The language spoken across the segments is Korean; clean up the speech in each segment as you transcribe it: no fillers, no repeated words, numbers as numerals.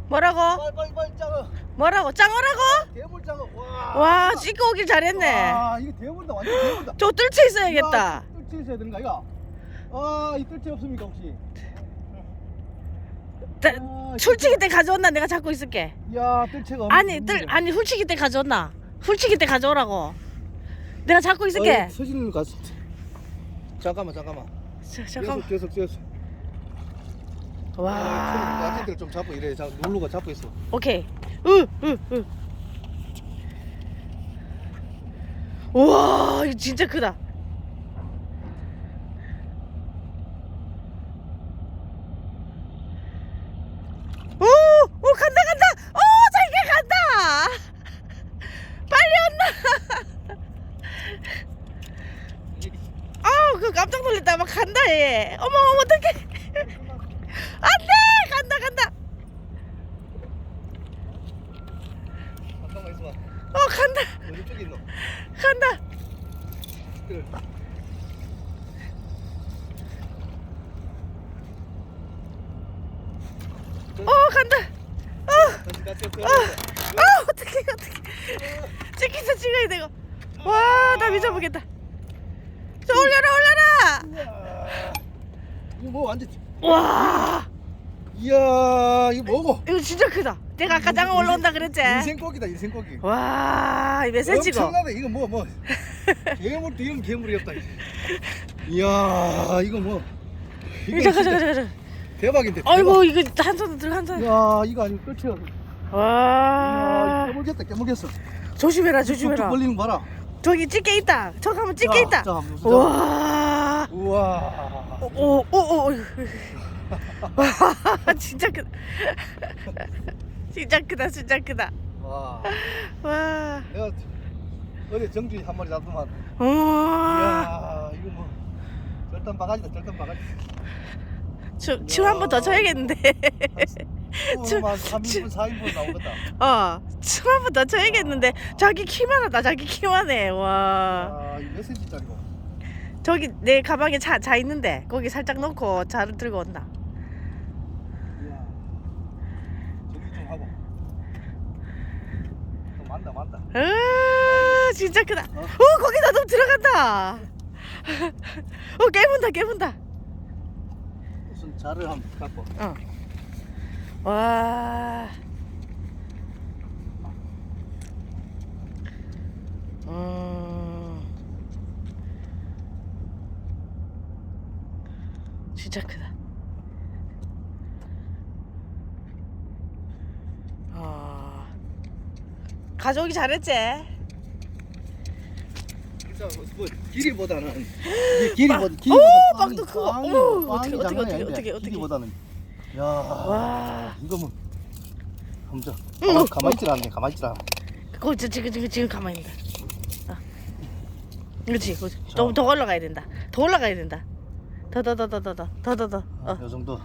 뭐라고? 빨리 짱어. 뭐라고? 짱어라고? 대물 짱어. 와, 찍고 오길 잘했네. 와, 이거 대물다. 완전 대물다. 저 뜰채 있어야겠다. 뜰채 있어야 되는 거 아이가? 아, 이 뜰채 없습니까 혹시? 훌치기 때 가져온나? 내가 잡고 있을게. 야, 뜰채가 없네. 아니 훌치기 때 가져온나? 훌치기 때 가져오라고. 내가 잡고 있을게. 서진을 갔어. 잠깐만. 잠깐만. 계속. 와. 야채들 좀 잡고 이래. 자, 놀루가 잡고 있어. 오케이. 우와, 이거 진짜 크다. 오, 간다. 오, 자기가 간다. 빨리 온나. 그 깜짝 놀랐다. 막 간다 얘. 어머, 어떡해. 안돼, 간다. 잠깐만 있어봐. 간다. 어디 쪽에 있노? 간다. 그래. 간다. 어떡해. 찍어야 되고. 와, 나 미쳐보겠다. 저 올려라. 이거 뭐 완전. 와, 이야, 이거 뭐고? 이거 진짜 크다. 내가 아까 장어 올라온다 그랬지? 인생고기다, 인생고기. 와, 이 몇 cm고? 엄청나다. 이거 뭐 괴물도 이런 괴물이 없다. 이야, 이거 뭐. 이거 가자. 대박인데. 아이고, 이거 한 손으로 들어, 한 손. 야, 이거 아니면 끝이야. 와, 깨물겠어. 조심해라. 쭉 벌리는 거 봐라. 저기 찌개 있다. 저기 한번 찌개 있다. 자, 와. 우와. 오. 와, 진짜 크다. 진짜 크다. 와. 와. 내가 어제 정주에 한 마리 잡더만. 우와. 이야, 이거 뭐. 절단 바가지다. 춤 한 번 더 쳐야겠는데. 한 3인분, 4인분 나오겠다. 춤 한 번 더 쳐야겠는데. 자기 키만 하다. 자기 키만 해. 와. 이거 몇 cm짜리고? 저기 내 가방에 자 있는데 거기 살짝 넣고 자를 들고 온다. 이야. 정리 좀 하고. 만다. 진짜 크다. 거기다 좀 들어간다. 깨문다. 무슨 자를 한번 갖고. 와. 진짜 크다. 가져오기 잘했지? 뭐 길이보다는 빵도 크고. 어떻게. 길이보다는. 야. 와. 이거 뭐. 혼자. 가만히 있질 않네. 지금 가만히 있다. 그렇지. 더 올라가야 된다. 더. 요 정도.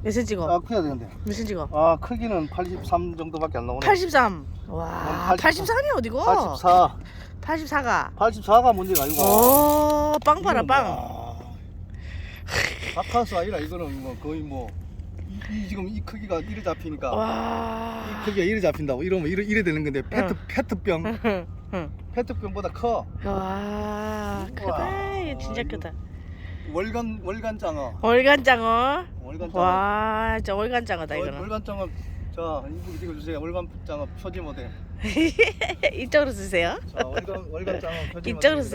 몇 cm고? 딱 커야 되는데. 몇 cm고? 크기는 83 정도밖에 안 나오네. 83. 와, 83이 어디고? 84. 84가. 84가 문제가 아니고. 빵 봐라, 빵. 바카스 아니라 이거는 뭐 거의 뭐 지금 이 크기가 이래 잡히니까. 와. 이 크기가 이래 잡힌다고. 이러면 이래 되는 건데 페트병. 응. 페트병보다 커. 와, 크다. 이거 진짜 크다. 월간장어. 월간장어. 월간장어. 와, 저 월간장어다 이거는. 월간장어. 자, 이거 주세요. 월간장어 표지 모델. 이쪽으로 주세요. 자, 월간장어 표지 모델. 이쪽으로